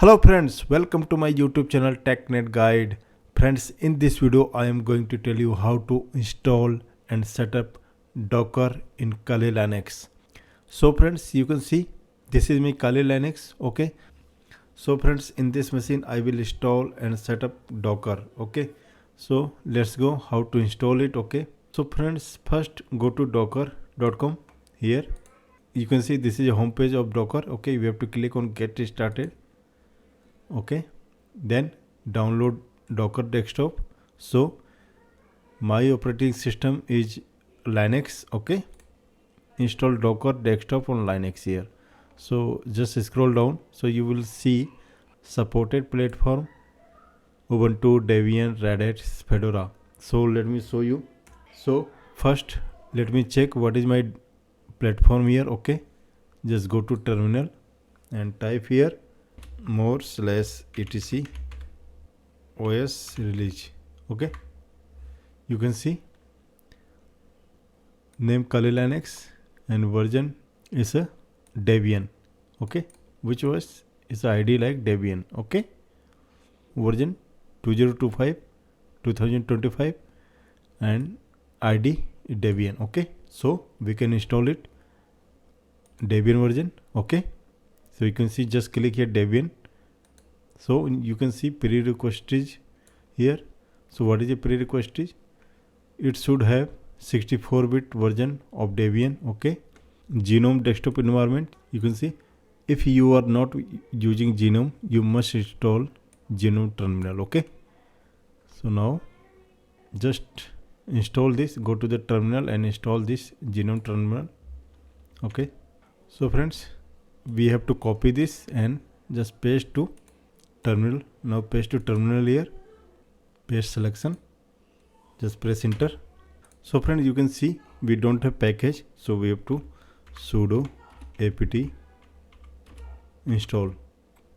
Hello friends, welcome to my YouTube channel TechNet Guide. Friends, in this video I am going to tell you how to install and set up Docker in Kali Linux. So friends, you can see this is my Kali Linux, okay? So friends, in this machine I will install and set up Docker, okay? So let's go how to install it, okay? So friends, first go to docker.com. Here you can see this is a home page of Docker, okay? We have to click on get started. Okay, then download Docker desktop. So my operating system is Linux, okay? Install Docker desktop on Linux here. So just scroll down, so you will see supported platform Ubuntu, Debian, Red Hat, Fedora. So let me show you. So first let me check what is my platform here, okay? Just go to terminal and type here more/etc os release. Okay, you can see name Kali Linux and version is a Debian, okay, which was is ID like Debian, okay, version 2025 2025 and ID Debian, okay. So we can install it Debian version, okay. So you can see, just click here Debian. So you can see prerequisite is here. So what is a prerequisite is? It should have 64-bit version of Debian, okay. Genome desktop environment, you can see. If you are not using Genome, you must install Genome terminal, okay. So now just install this, go to the terminal and install this Genome terminal, okay. So friends, we have to copy this and just paste to terminal. Now paste to terminal here, paste selection, just press enter. So friends, you can see we don't have package, so we have to sudo apt install.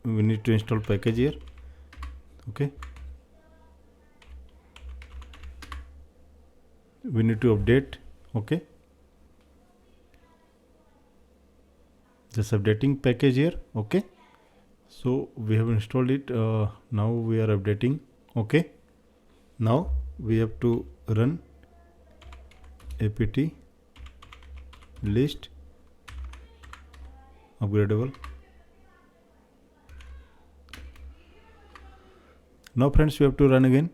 We need to install package here, okay. We need to update, okay. Just updating package here, okay. So we have installed it. Now we are updating, okay. Now we have to run apt list upgradable. Now friends, we have to run again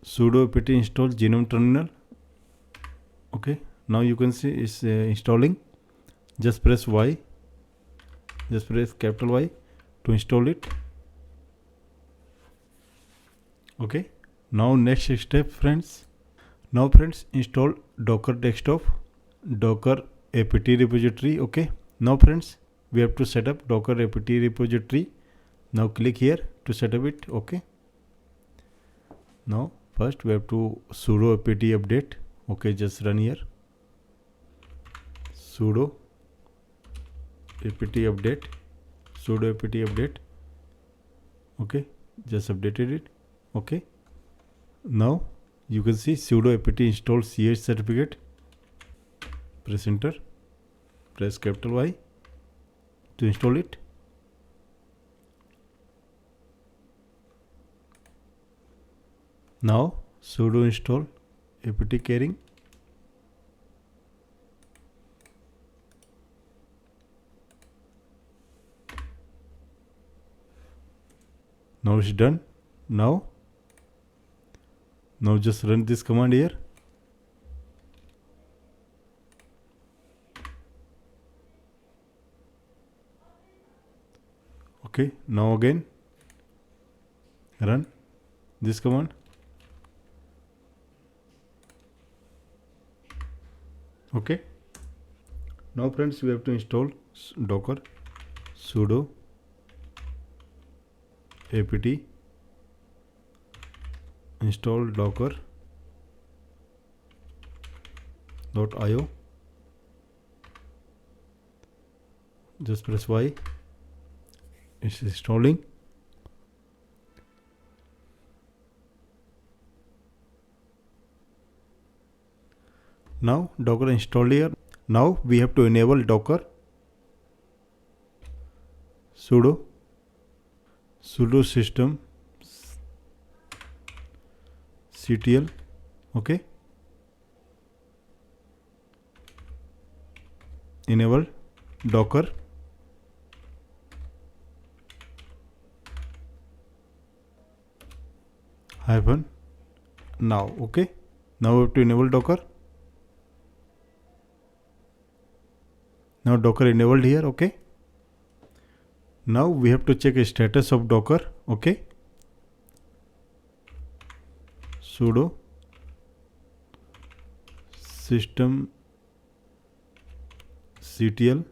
sudo apt install genome terminal, okay. Now you can see it's installing. Just press Y, just press capital Y to install it, okay. Now next step friends, now friends, install Docker desktop, Docker apt repository, okay. Now friends, we have to set up Docker apt repository. Now click here to set up it, okay. Now first we have to sudo apt update, okay. Just run here sudo apt update, sudo apt update, okay. Just updated it, okay. Now you can see sudo apt install ch certificate. Press enter, press capital Y to install it. Now sudo install apt caring. Now it's done. Now just run this command here. Okay, now again run this command. Okay. Now friends, we have to install Docker sudo apt install docker.io. Just press Y, it's installing. Now Docker installed here. Now we have to enable Docker sudo sudo system ctl, okay, enable docker hyphen now. Okay, now we have to enable docker. Now docker enabled here. Okay, now we have to check a status of docker. Okay, sudo system ctl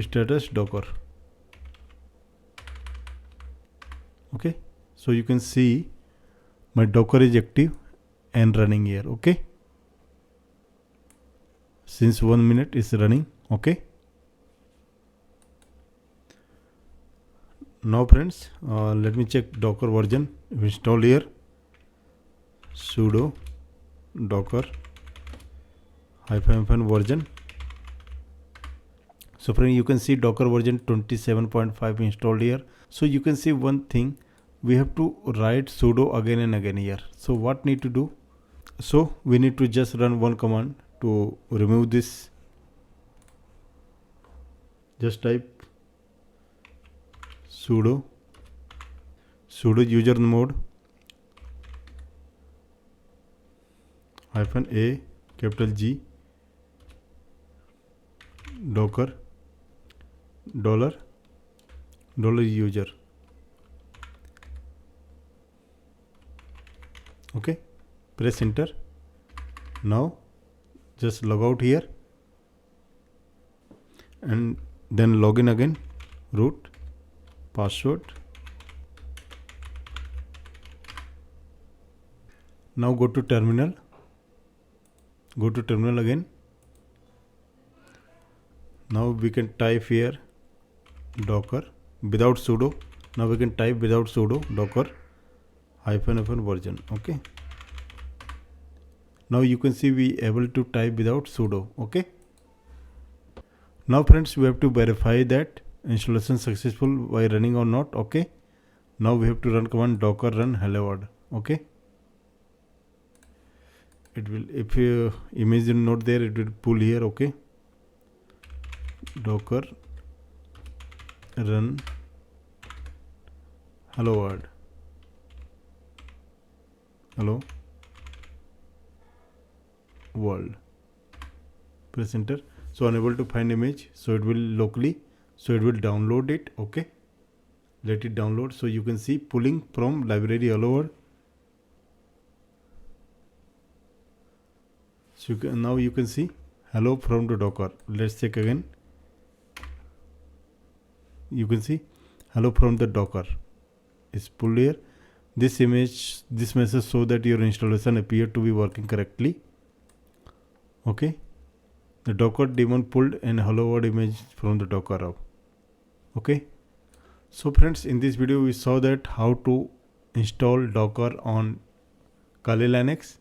status docker. Okay, so you can see my docker is active and running here. Okay, since 1 minute is running. Okay, now friends, let me check docker version installed here. Sudo docker hyphen version. So friend, you can see docker version 27.5 installed here. So you can see one thing, we have to write sudo again and again here. So what need to do? So we need to just run one command to remove this. Just type sudo user mode hyphen a capital G docker dollar user. Okay, press enter. Now just log out here and then log in again. Root, password. Now go to terminal. Go to terminal again. Now we can type here docker without sudo. Now we can type without sudo docker hyphen version. Okay, now you can see we able to type without sudo. Okay, now friends, we have to verify that installation successful by running or not. Okay, now we have to run command docker run hello world. Okay, it will, if your image is not there, it will pull here. Okay, docker run hello world. Hello world. Press enter. So unable to find image, so it will locally, so it will download it. Okay, let it download. So you can see pulling from library hello world. So now you can see hello from the docker. Let's check again. You can see hello from the docker is pulled here. This image, this message show that your installation appear to be working correctly. Okay, the docker daemon pulled and hello world image from the docker app. Okay, so friends, in this video we saw that how to install docker on Kali Linux.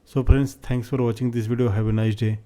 So friends, thanks for watching this video. Have a nice day.